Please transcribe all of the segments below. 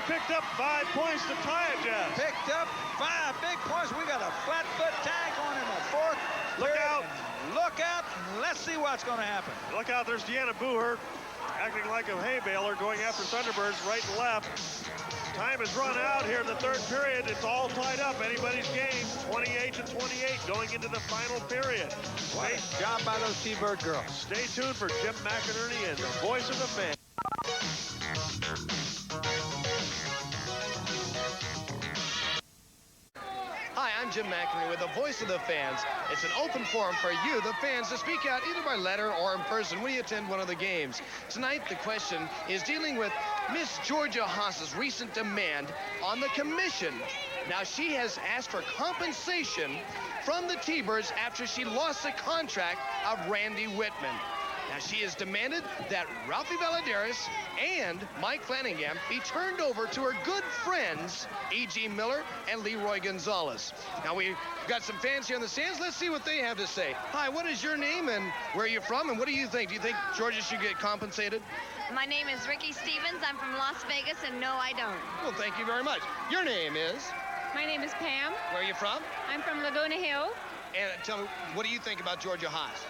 picked up 5 points to tie it, Jeff. Picked up 5 big points. We got a flat foot tag on in the fourth. Look out. Look out. Let's see what's going to happen. Look out. There's Deanna Booher acting like a hay baler, going after Thunderbirds right and left. Time has run out here in the third period. It's all tied up. Anybody's game. 28-28 going into the final period. What a job by those T-Bird girls. Stay tuned for Jim McInerney and the voice of the fan. Hi, I'm Jim McInerney with the Voice of the Fans. It's an open forum for you, the fans, to speak out either by letter or in person when you attend one of the games. Tonight, the question is dealing with Miss Georgia Haas's recent demand on the commission. Now, she has asked for compensation from the T-Birds after she lost the contract of Randy Whitman. Now, she has demanded that Ralphie Valadares and Mike Flanagan be turned over to her good friends, E.G. Miller and Leroy Gonzalez. Now, we've got some fans here in the stands. Let's see what they have to say. Hi, what is your name and where are you from, and what do you think? Do you think Georgia should get compensated? My name is Ricky Stevens. I'm from Las Vegas, and no, I don't. Well, thank you very much. Your name is? My name is Pam. Where are you from? I'm from Laguna Hill. And tell me, what do you think about Georgia Haas?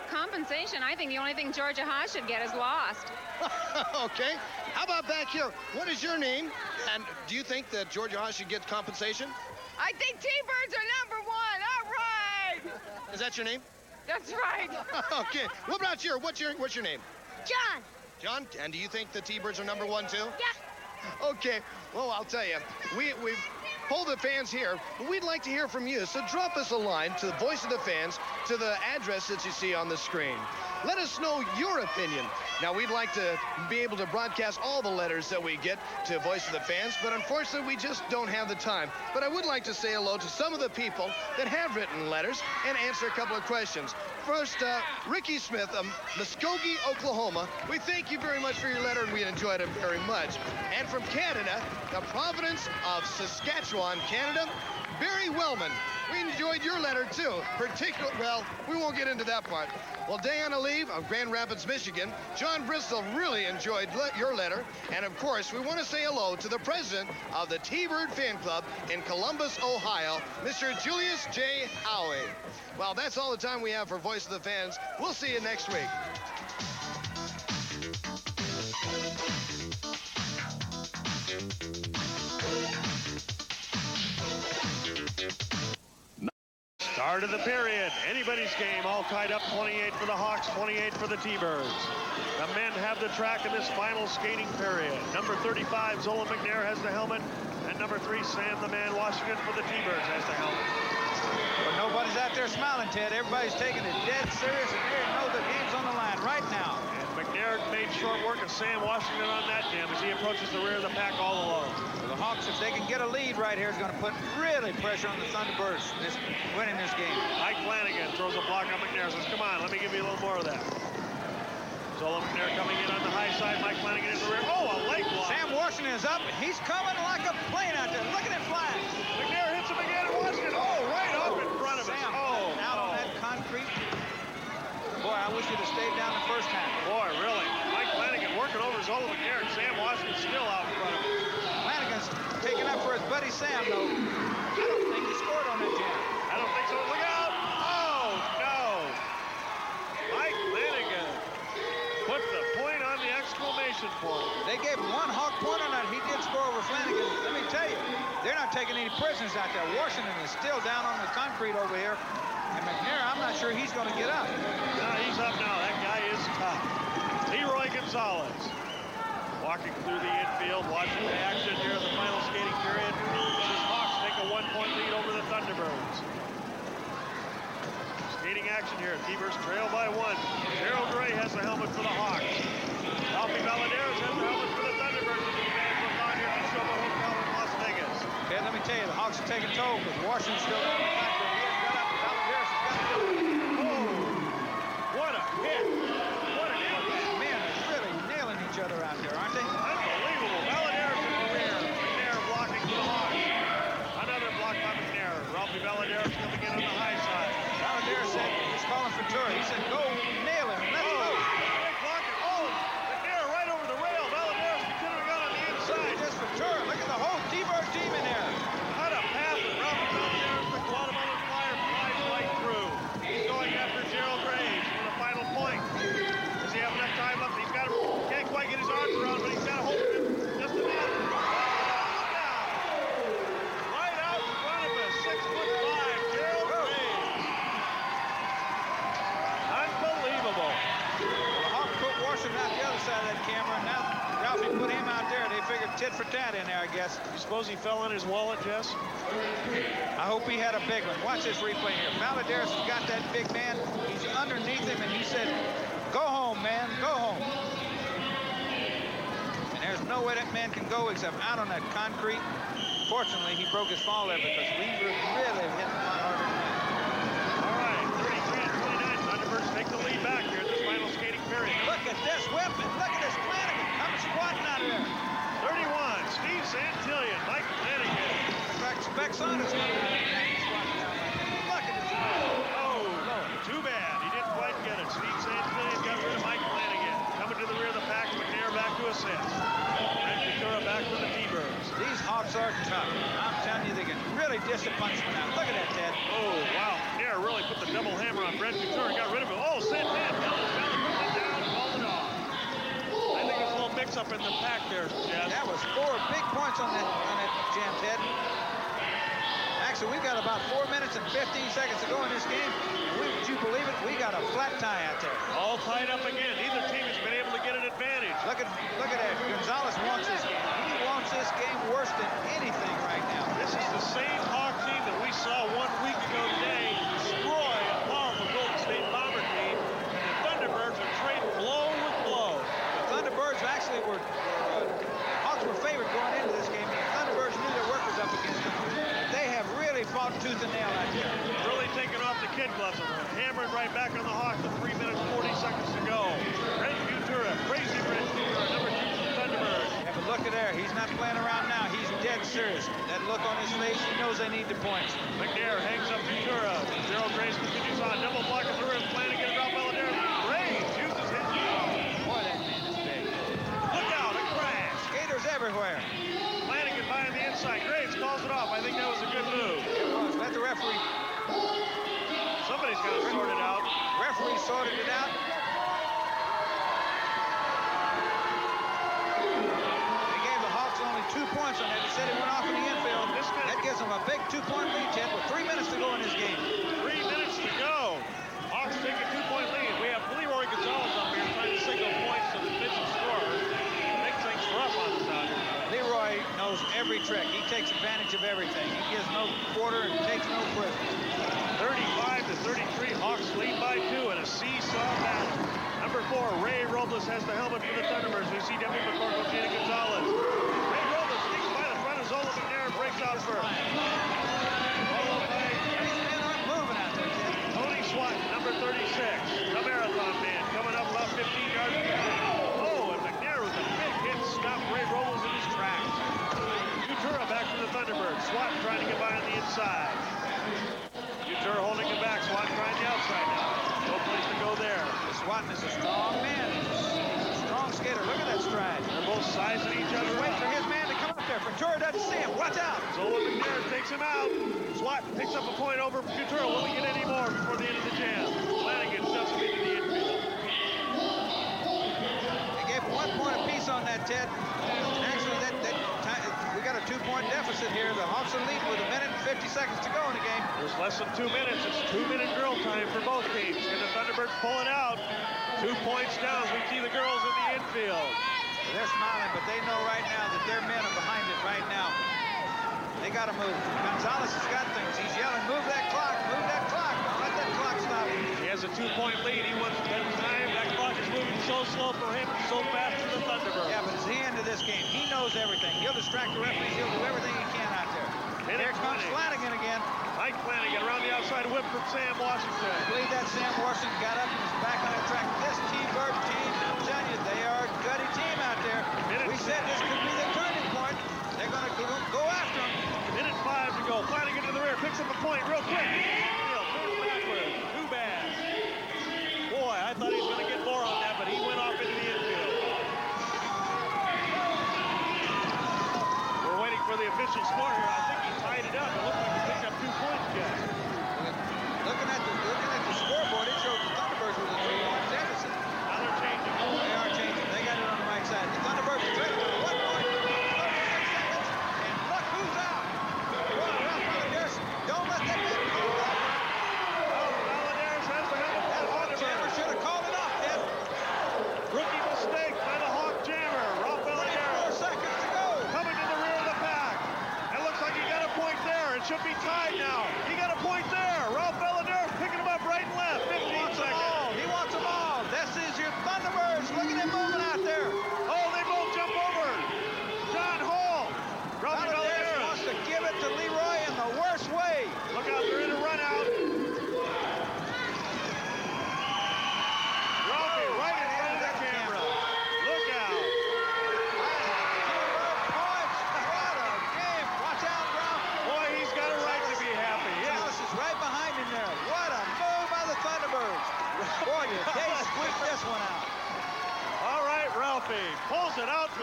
Compensation, I think the only thing Georgia Haas should get is lost. Okay. How about back here? What is your name? And do you think that Georgia Haas should get compensation? I think T-Birds are number 1. All right. Is that your name? That's right. Okay. What about you? What's your name? John. John, and do you think the T-Birds are number 1 too? Yeah. Okay. Well, I'll tell you, we've polled the fans here, but we'd like to hear from you. So drop us a line to the Voice of the Fans to the address that you see on the screen. Let us know your opinion. Now, we'd like to be able to broadcast all the letters that we get to Voice of the Fans, but unfortunately, we just don't have the time. But I would like to say hello to some of the people that have written letters and answer a couple of questions. First, Ricky Smith of Muskogee, Oklahoma. We thank you very much for your letter, and we enjoyed it very much. And from Canada, the Providence of Saskatchewan, Canada, Barry Wellman. We enjoyed your letter, too. Well, we won't get into that part. Well, Diana Lee of Grand Rapids, Michigan. John Bristol really enjoyed your letter. And, of course, we want to say hello to the president of the T-Bird Fan Club in Columbus, Ohio, Mr. Julius J. Howie. Well, that's all the time we have for Voice of the Fans. We'll see you next week. Start of the period. Anybody's game. All tied up. 28 for the Hawks, 28 for the T-Birds. The men have the track in this final skating period. Number 35, Zola McNair, has the helmet. And number 3, Sam the Man Washington for the T-Birds has the helmet. But nobody's out there smiling, Ted. Everybody's taking it dead serious, and they know the game's on the line right now. And McNair made short work of Sam Washington on that jam as he approaches the rear of the pack all alone. Well, the Hawks, if they can get a lead right here, is going to put really pressure on the Thunderbirds winning this game. Mike Flanagan throws a block on McNair, says, come on, let me give you a little more of that. Zola McNair coming in on the high side. Mike Flanagan in the rear. Oh, a leg block. Sam Washington is up, and he's coming like a plane out there. Look at him fly. McNair hits him again, and Washington, right up in front of him. Sam, out on that concrete. Boy, I wish you'd have stayed down the first time. Boy, really. Mike Flanagan working over Zola McNair, and Sam Washington still out in front of him. Flanagan's taking up for his buddy Sam, though. I don't think he scored on that jam. I don't think so. Look out! Oh, no! Mike Flanagan put the point on the exclamation point. They gave one Hawk point on that. He did score over Flanagan. Let me tell you, they're not taking any prisoners out there. Washington is still down on the concrete over here. And McNair, I'm not sure he's going to get up. No, he's up now. That guy is tough. Leroy Gonzalez walking through the infield, watching the action here in the final skating period. The Hawks take a 1-point lead over the Thunderbirds. Skating action here. T-Birds trail by 1. Gerald Gray has the helmet for the Hawks. Ralphie Valadares has the helmet for the Thunderbirds. And the fans look on here at the Silver Hotel in Las Vegas. Okay, let me tell you, the Hawks are taking toll because Washington's still on the concrete. He hasn't got up. Valadares has got to do it. Oh, what a hit. What an impact. Men are really nailing each other out there, aren't they? Unbelievable. Valadares in the rear. McNair blocking for the Hawks. Another block by McNair. Ralphie Valadares coming in on the high side. Valadares said he's calling for Turry. He said, go nail him. Let's go. Big block. Oh, McNair right over the rail. Valadares continuing on the inside. Just for Turry. out there. They figured tit for tat in there, I guess. You suppose he fell on his wallet, Jess? I hope he had a big one. Watch this replay here. Valadares has got that big man. He's underneath him, and he said, "Go home, man, go home." And there's no way that man can go except out on that concrete. Fortunately, he broke his fall there because we were really hitting a lot harder than that. All right, 33-29. Thunderbirds take the lead back here in this final skating period. Look at this whipping. Look at this Flanagan coming squatting out of there. 31, Steve Santillan, Mike Flanagan. In fact, Specs on is squatting down like that. Look at this. Oh, too bad. He didn't quite get it. Steve Santillan got rid of Mike Flanagan. Coming to the rear of the pack, McNair back to assist. And Ventura back for the T-Birds. These Hawks are tough. I'm telling you, they can really dish a punishment out. Look at that, Ted. Oh, wow. McNair really put the double hammer on Brent Ventura. Got rid of him. Oh, Santillan held it down, put it down, and called it off. I think there's a little mix-up in the pack there, Jeff. That was 4 big points on that jam, Ted. Actually, we've got about 4 minutes and 15 seconds to go in this game. Would you believe it? We got a flat tie out there. All tied up again. Neither team has been able to get an advantage. Look at that. Gonzalez wants this game. He wants this game worse than anything right now. This is the same Hawk team that we saw 1 week ago today destroy a powerful Golden State Bomber team. And the Thunderbirds are trading blow with blow. The Thunderbirds actually were, Hawks were favored going into this game. The Thunderbirds knew their work was up against them. They have really fought tooth and nail out there. Really taking off the kid gloves and hammering right back on the Hawks with 3 minutes 40 seconds to go. Brent Ventura, crazy Brent Ventura, number 2 for the Thunderbirds. Yeah, but look at there. He's not playing around now. He's dead serious. That look on his face, he knows they need the points. McNair hangs up Ventura. Gerald Graves continues on. Double block at the rim. Flanagan drop Valadares. Graves uses his Boy, that man is big. Look out, a crash. Skaters everywhere. Flanagan by on the inside. Graves calls it off. I think that was a good move. It was. Let the referee. Somebody's got to sort it out. Referee sorted it out. They gave the Hawks only 2 points on that. They said it went off in the infield. That gives them a big 2-point lead, Ted, with 3 minutes to go in this game. 3 minutes to go. Hawks take a 2-point lead. We have Leroy Gonzalez up here trying to signal points to the pitching scorers. Big things for us on this out here. Leroy knows every trick. He takes advantage of everything. He gives no quarter and takes no prisoners. 35-33, Hawks lead by 2 in a seesaw battle. Number 4, Ray Robles has the helmet for the Thunderbirds. We see Debbie McCorkle, Gina Gonzalez. Ray Robles sneaks by the front of Zola McNair and breaks out first. Followed by These men aren't moving out there, Ted. Tony Swatton, number 36, the marathon man, coming up about 15 yards behind. Oh, and McNair with a big hit stopped Ray Robles in his tracks. Ventura back to the Thunderbirds. Swatton trying to get by on the inside. Ventura holding it back. Swatton trying the outside now. No place to go there. Swatton is a strong man. He's a strong skater. Look at that stride. They're both sizing each other Wait up. for his man to come up there. Ventura doesn't see him. Watch out. Zola McNair takes him out. Swatton picks up a point over Ventura. Will we get any more before the end of the jam? Flanagan shoves him into the infield. They gave 1 point apiece on that, Ted. And actually, we got a 2-point deficit here. The Hawks are leading with 1 minute and 50 seconds to go in the game. There's less than 2 minutes. It's 2-minute drill time for both teams. Can the Thunderbirds pull it out? 2 points down. We see the girls in the infield. They're smiling, but they know right now that their men are behind it right now. They got to move. Gonzalez has got things. He's yelling, move that clock, move that clock. Don't let that clock stop you. He has a 2-point lead. He wants that time. That clock is moving so slow for him, so fast for the Thunderbirds. Yeah, but it's the end of this game. He knows everything. He'll distract the referees. He'll do everything he can out there. Here comes Flanagan again. Mike Flanagan around the outside whip from Sam Washington. I believe that Sam Washington got up and was back on the track. This T-Bird team, I'm telling you, they are a gutty team out there. We said this could be the turning point. They're going to go after him. Minute 5 to go. Flanagan to the rear. Picks up a point real quick. Turns backwards. Too bad. Boy, I thought he was going to get more on that, but he went off into the infield. We're waiting for the official score here. I think he tied it up. It looked like he picked up 2 points, Jack. Looking at the scoreboard, it shows the Thunderbirds with a 3-point deficit. Now they're changing. They are changing.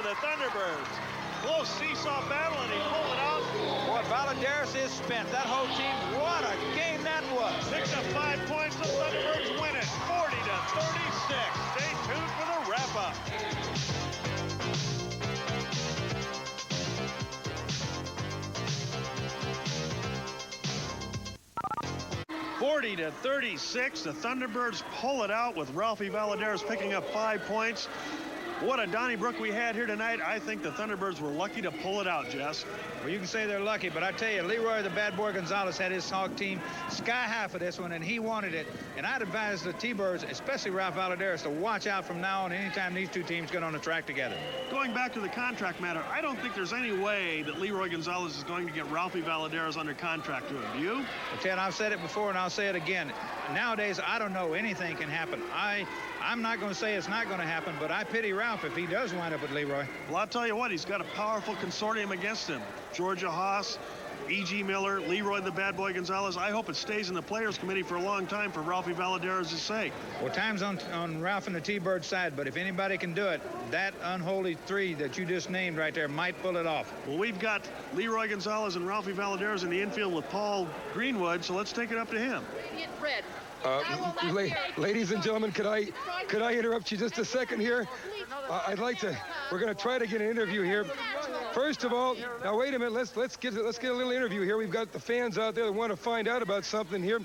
the Thunderbirds. Close seesaw battle, and he pulled it out. Boy, Valadares is spent. That whole team, what a game that was. Picks up 5 points. The Thunderbirds win it, 40-36. Stay tuned for the wrap-up. (40-36). The Thunderbirds pull it out with Ralphie Valadares picking up 5 points. What a Donnybrook we had here tonight. I think the Thunderbirds were lucky to pull it out, Jess. Well, you can say they're lucky, but I tell you, Leroy the Bad Boy Gonzalez had his Hawk team sky high for this one, and he wanted it. And I'd advise the T-Birds, especially Ralph Valadares, to watch out from now on anytime these two teams get on the track together. Going back to the contract matter, I don't think there's any way that Leroy Gonzalez is going to get Ralphie Valadares under contract to him. Do you? Well, Ted, I've said it before, and I'll say it again. Nowadays, I don't know. Anything can happen. I'm not going to say it's not going to happen, but I pity Ralph if he does wind up with Leroy. Well, I'll tell you what, he's got a powerful consortium against him. Georgia Haas, E.G. Miller, Leroy the Bad Boy Gonzalez. I hope it stays in the Players Committee for a long time for Ralphie Valadares' sake. Well, time's on Ralph and the T-Bird side, but if anybody can do it, that unholy three that you just named right there might pull it off. Well, we've got Leroy Gonzalez and Ralphie Valadares in the infield with Paul Greenwood, so let's take it up to him. Red. Ladies and gentlemen, could I interrupt you just a second here? I'd like to. We're going to try to get an interview here. First of all, now wait a minute. Let's get a little interview here. We've got the fans out there that want to find out about something here.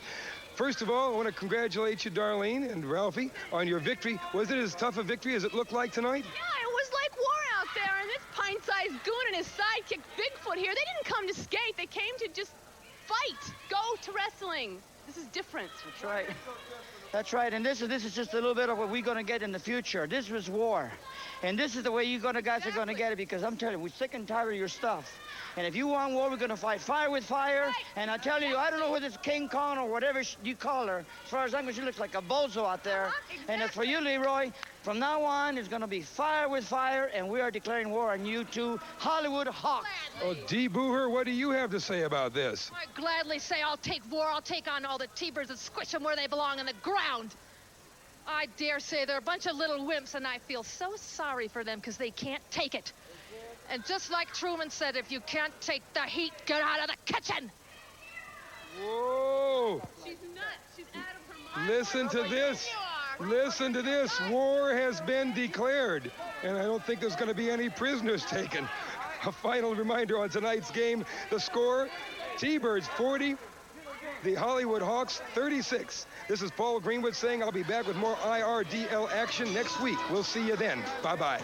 First of all, I want to congratulate you, Darlene and Ralphie, on your victory. Was it as tough a victory as it looked like tonight? Yeah, it was like war out there, and this pint-sized goon and his sidekick Bigfoot here, they didn't come to skate. They came to just fight, go to wrestling. This is different. That's right. That's right. And this is just a little bit of what we're going to get in the future. This was war. And this is the way you guys are going to get it, because I'm telling you, we're sick and tired of your stuff. And if you want war, we're going to fight fire with fire. And I tell you, I don't know whether it's King Kong or whatever you call her. As far as I'm concerned, she looks like a bozo out there. Exactly. And as for you, Leroy, from now on, it's going to be fire with fire, and we are declaring war on you two Hollywood Hawks. Oh, Dee Booher, what do you have to say about this? I gladly say I'll take war. I'll take on all the T-Birds and squish them where they belong on the ground. I dare say they're a bunch of little wimps, and I feel so sorry for them because they can't take it. And just like Truman said, if you can't take the heat, get out of the kitchen. Whoa! She's nuts. She's out of her mind. Listen to this. Listen to this. War has been declared, and I don't think there's going to be any prisoners taken. A final reminder on tonight's game, the score, T-Birds 40, the Hollywood Hawks 36. This is Paul Greenwood saying I'll be back with more IRDL action next week. We'll see you then. Bye-bye.